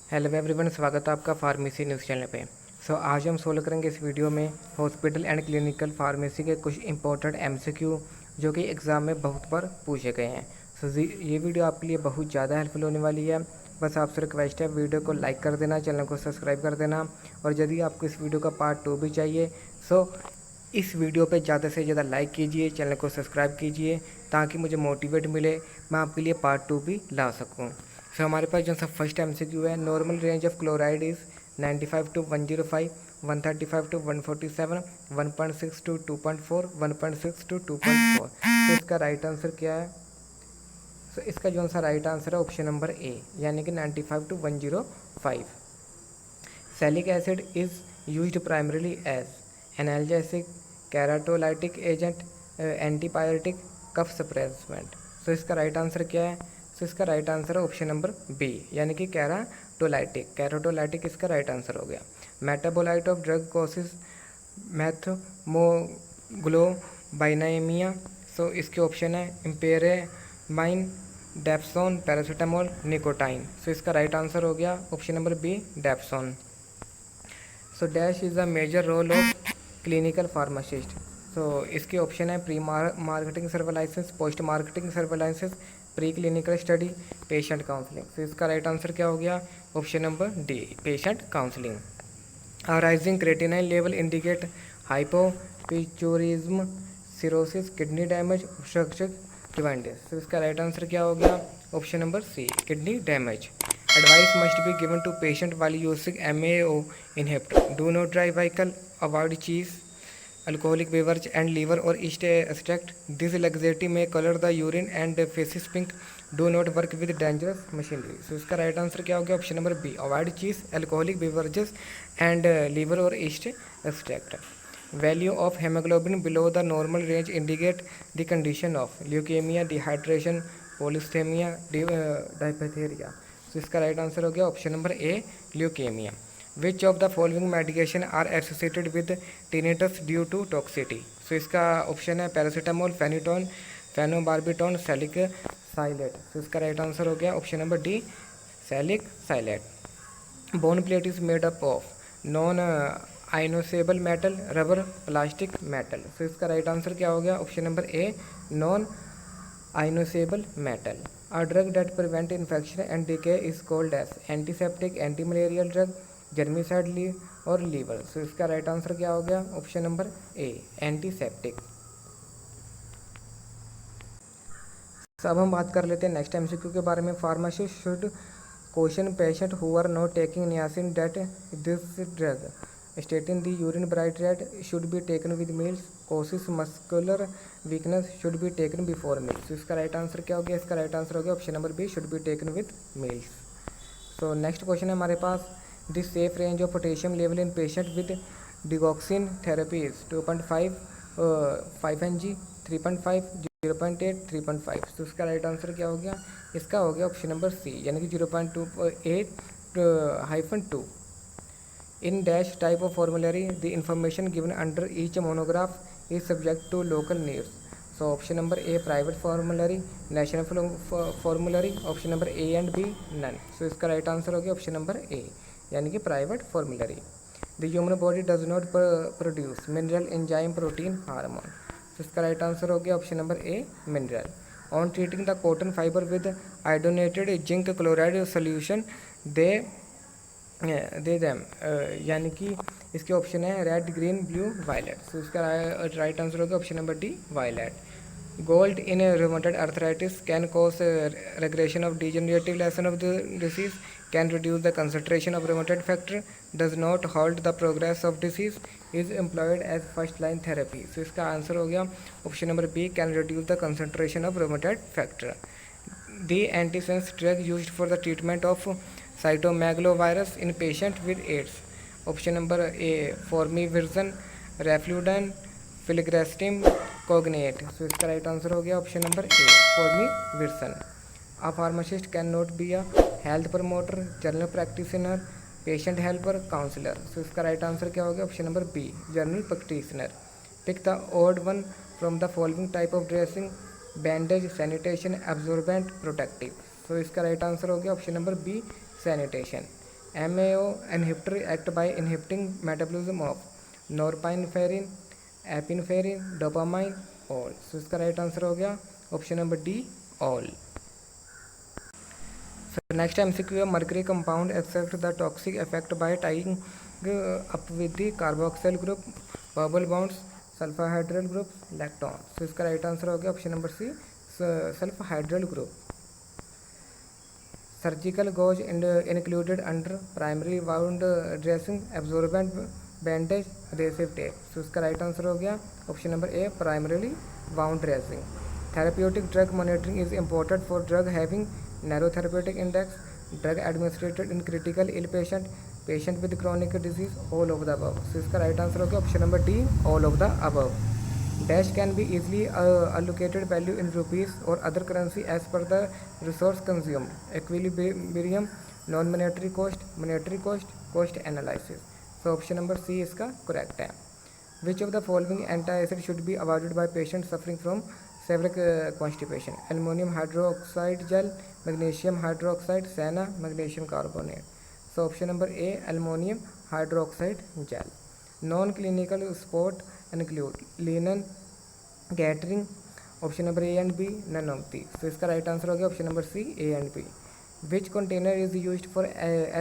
Hello everyone, स्वागत है आपका फार्मेसी न्यूज़ चैनल पे। आज हम सोल्व करेंगे इस वीडियो में हॉस्पिटल एंड क्लिनिकल फार्मेसी के कुछ इंपॉर्टेंट एमसीक्यू जो कि एग्ज़ाम में बहुत बार पूछे गए हैं। ये वीडियो आपके लिए बहुत ज़्यादा हेल्पफुल होने वाली है। बस आपसे रिक्वेस्ट है, वीडियो को लाइक कर देना, चैनल को सब्सक्राइब कर देना, और यदि आपको इस वीडियो का पार्ट 2 भी चाहिए सो इस वीडियो पे ज़्यादा से ज़्यादा लाइक कीजिए, चैनल को सब्सक्राइब कीजिए, ताकि मुझे मोटिवेट मिले, मैं आपके लिए पार्ट 2 भी ला सकूँ। हमारे पास जो सा फर्स्ट एमसीक्यू है, normal range of chloride is 95 to 105, 135 to 147, 1.6 to 2.4, 1.6 to 2.4। तो इसका राइट आंसर क्या है? इसका जो सा राइट आंसर है ऑप्शन नंबर ए, यानी कि 95 to 105। Salicylic acid is used primarily as analgesic, keratolytic agent, antipyretic, cough suppressant. इसका राइट आंसर क्या है? इसका राइट आंसर है ऑप्शन नंबर बी, यानी कि कैराटोलाइटिक। कैराटोलाइटिक इसका राइट आंसर हो गया। Metabolite of drug causes methemoglobinemia. इसके ऑप्शन है इम्पेरेमाइन, डेप्सोन, पैरासीटामोल, निकोटाइन। इसका राइट आंसर हो गया option number B, dapsone. Dash is the major role of clinical pharmacist. इसके ऑप्शन है pre marketing surveillance, post marketing surveillance, pre clinical study, patient counselling. इसका right answer क्या हो गया? Option number D, patient counselling. Rising creatinine level indicate hypopituitarism, cirrhosis, kidney damage, obstructive jaundice. इसका right answer क्या हो गया? Option number C, kidney damage. Advice must be given to patient while using MAO inhibitor. Do not drive vehicle. Avoid cheese, alcoholic beverage, and liver or yeast extract. This laxative may color the urine and faces pink. Do not work with dangerous machinery. इसका right answer क्या हो गया? Option number B, avoid चीज, alcoholic beverages and liver or yeast extract. Value of hemoglobin below the normal range indicate the condition of leukemia, dehydration, polycythemia, diphtheria. इसका right answer हो गया option number A, leukaemia. Which of the following medication are associated with tinnitus due to toxicity. इसका option है paracetamol, phenytoin, phenobarbitone, salicylate. इसका right answer हो गया option number D, salicylate. Bone plate is made up of non ionisable metal, rubber, plastic, metal. इसका right answer क्या हो गया? Option number A, non ionisable metal. A drug that prevent infection and decay is called as antiseptic, anti-malarial drug, germicide और liver. इसका right answer क्या हो गया? Option number ए, antiseptic. अब हम बात कर लेते हैं नेक्स्ट एमसीक्यू के बारे में। Pharmacist should question patient who are not taking niacin that this drug statin the urine bright red should be taken with meals, causes muscular weakness, should be taken before meals। इसका right answer क्या हो गया? इसका right answer हो गया option number B, should be taken with meals. Next question है हमारे पास, the safe range of potassium level in patient with digoxin therapy is 2.5, 5 mg, 3.5, 0.8, 3.5। तो इसका राइट आंसर क्या हो गया? इसका हो गया ऑप्शन नंबर सी, यानी कि 0.28-2। In dash type of formulary, the information given under each monograph is subject to local needs. Option number A, private formulary, national formulary, option number A and B, none. इसका right answer हो गया option number A, यानी कि private formulary. The human body does not produce mineral, enzyme, protein, hormone. इसका right answer हो गया option number A, mineral. On treating the cotton fiber with iodinated zinc chloride solution, they they them, यानी कि इसके option है red, green, blue, violet. इसका right answer होगा option number D, violet. Gold in rheumatoid arthritis can cause regression of degenerative lesson of the disease, can reduce the concentration of rheumatoid factor, does not halt the progress of disease, is employed as first line therapy। इसका answer हो गया option number B, can reduce the concentration of rheumatoid factor। The antisense drug used for the treatment of cytomegalovirus in patient with AIDS, option number A, formivirsan, Refludan, filgrastim, Kogenate. इसका right answer हो गया option number A, formivirsen. A pharmacist can not be a health promoter, general practitioner, patient helper, counsellor. इसका right answer क्या हो गया? Option number B, general practitioner. Pick the odd one from the following type of dressing, bandage, sanitation, absorbent, protective. इसका right answer हो गया option number B, sanitation. MAO inhibitor act by inhibiting metabolism of norepinephrine, epinephrine, dopamine, all. So इसका right answer हो गया option number D, all. Next MCQ है mercury compound except the toxic effect by tying up with the carboxyl group, bubble bonds, sulphydryl group, lactone. So इसका right answer हो गया option number C, sulphydryl group. Surgical gauze included under primary wound dressing, absorbent bandage, adhesive tape. So इसका right answer हो गया option number A, primarily wound dressing. Therapeutic drug monitoring is important for drug having narrow therapeutic index, drug administered in critical ill patient, patient with chronic disease, all of the above. So इसका right answer हो गया option number D, all of the above. Dash can be easily allocated value in rupees or other currency as per the resource consumed. Equilibrium, non-monetary cost, monetary cost, cost analysis. So option number C इसका correct है। Which of the following antacid should be avoided by patients suffering from severe constipation? Aluminum hydroxide gel, magnesium hydroxide, Sena, magnesium carbonate. So option number A, aluminum hydroxide gel. Non-clinical sport include linen, gathering, option number A and B, none of these. So इसका right answer हो गया option number C, A and B. Which container is used for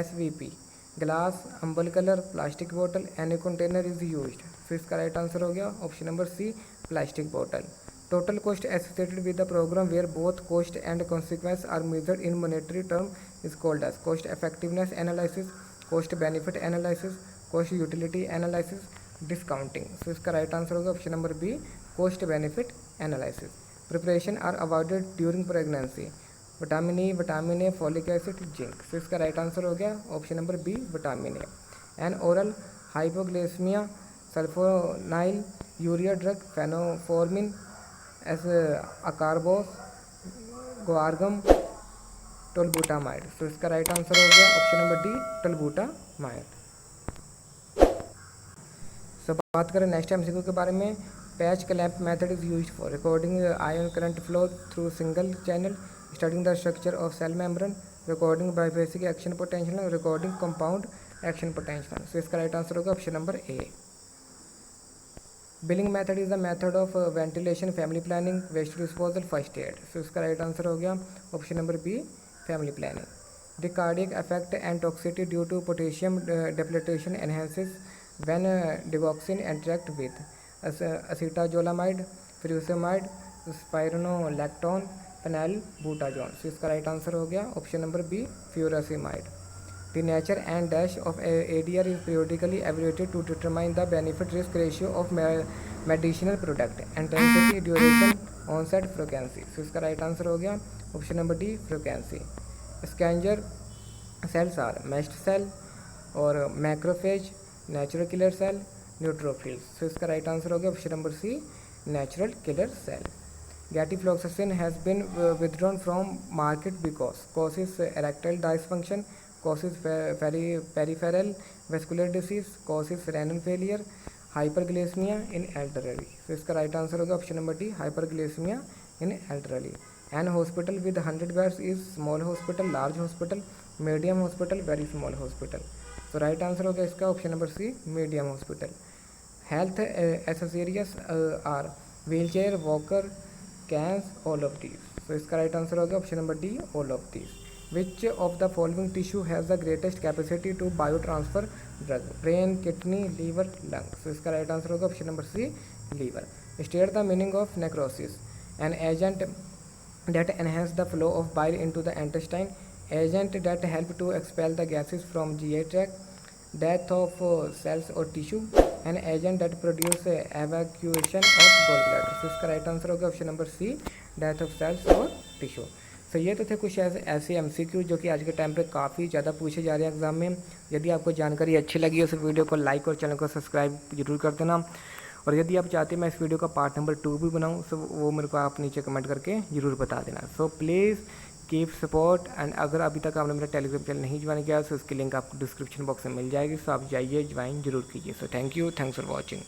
SVP? Glass, amber colour, plastic बोतल, any container is used. तो इसका right answer हो गया option number C, plastic बोतल। Total cost associated with the program where both cost and consequence are measured in monetary term is called as cost effectiveness analysis, cost benefit analysis, cost utility analysis, discounting. सो इसका right answer होगा option number B, cost benefit analysis. Preparation are avoided during pregnancy, vitamin A, folic acid, zinc. So इसका right answer हो गया option number B, vitamin A. And oral hypoglycemia, sulfonyl, urea drug, phenformin, as acarbose, guar gum, tolbutamide. So इसका right answer हो गया option number D, tolbutamide. So बात करें next MCQ के बारे में। Patch clamp method is used for recording ion current flow through single channel, studying the structure of cell membrane, recording by basic action potential, recording compound action potential. So इसका right answer होगा option number A. Billings method is the method of ventilation, family planning, waste disposal, first aid. So इसका right answer हो गया option number B, family planning. The cardiac effect and toxicity due to potassium depletion enhances when digoxin interact with acetazolamide, furosemide, spironolactone, phenylbutazone। सो इसका right answer हो गया option number B, furosemide। The nature and dash of ADR is periodically evaluated to determine the benefit risk ratio of medicinal product, intensity, duration, onset, frequency। So इसका right answer हो गया option number D, frequency। Scavenger cells are mast cell और macrophage, natural killer cell, neutrophils. So इसका right answer हो गया option number C, natural killer cell. Gatifloxacin has been withdrawn from market because causes erectile dysfunction, causes peripheral vascular disease, causes renal failure, hyperglycemia in elderly. So इसका right answer होगा option number D, hyperglycemia in elderly. An hospital with 100 beds is small hospital, large hospital, medium hospital, very small hospital. तो right answer हो गया इसका option number C, medium hospital. Health accessories are wheel chair, walker, canes, all of these. तो इसका right answer हो गया option number D, all of these. Which of the following tissue has the greatest capacity to bio transfer drug? Brain, kidney, liver, lung. तो इसका right answer होगा option number C, liver. State the meaning of necrosis. An agent that enhance the flow of bile into the intestine, agent that help to expel the gases from GI tract, death of cells or tissue, an agent that produce evacuation of gallbladder। तो इसका right answer होगा option number C, death of cells और tissue. तो ये तो थे कुछ ऐसे MCQ जो कि आज के टाइम पे काफ़ी ज़्यादा पूछे जा रहे हैं एग्जाम में। यदि आपको जानकारी अच्छी लगी हो तो वीडियो को लाइक और चैनल को सब्सक्राइब जरूर कर देना। और यदि आप चाहते हैं मैं इस वीडियो का पार्ट नंबर 2 भी बनाऊं तो वो मेरे को आप नीचे कमेंट करके ज़रूर बता देना। So please keep support. And अगर अभी तक आपने मेरा टेलीग्राम चैनल नहीं ज्वाइन किया तो उसकी लिंक आपको डिस्क्रिप्शन बॉक्स में मिल जाएगी। सो आप जाइए, ज्वाइन जरूर कीजिए। So thank you, thanks for watching.